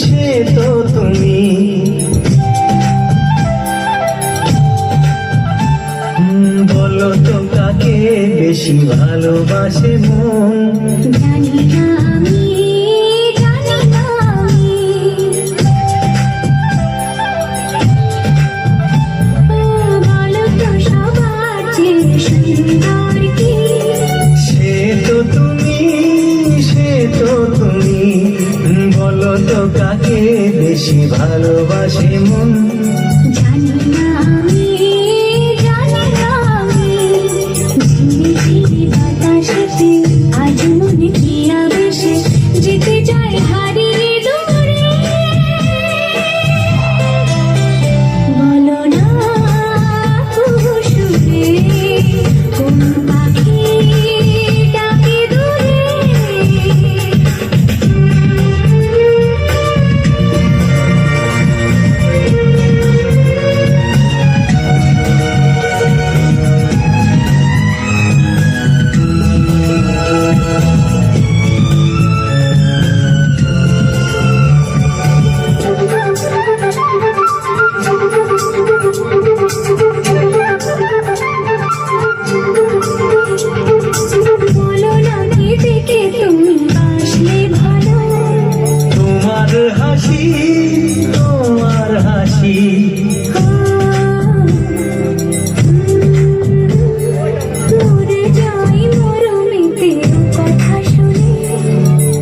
সে তো তুমি। বলো তো কাকে বেশি ভালোবাসে মন? জানি না আমি, জানি না আমি। বলো তো সবার চেয়ে সুন্দর কি? সে তো তুমি, সে তো তুমি। বলো তো কাকে বেশি ভালোবাসে মন? জানি না আমি, জানি না আমি। ঝিরি ঝিরি বাতাসেতে আজ মনে কি আবেশে যেতে চায় হারিয়ে দূরে। বলো না কুসুমে কোন পাখি ডাকে দূরে। বলো না কে থেকে তুমি আসলে ভালো। তোমার হাসি, তোমার হাসি। মরে যাই মরমিতে কথা শুনে।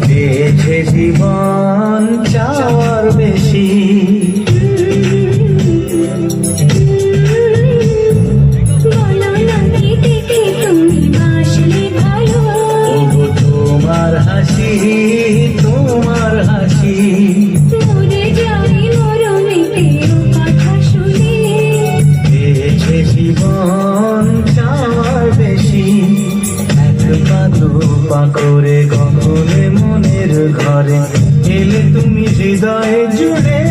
পেয়েছে জীবন চাওয়ার বেশি। বলো না কে থেকে তুমি আসলে ভালো। ওগো তোমার হাসি, তোমার হাসি। মরে যাই মরমিতে কথা শুনে। পেয়েছে জীবন চাওয়ার বেশি। এক পা দু পা করে গগনে মনের ঘরে এলে তুমি হৃদয়ে জুড়ে।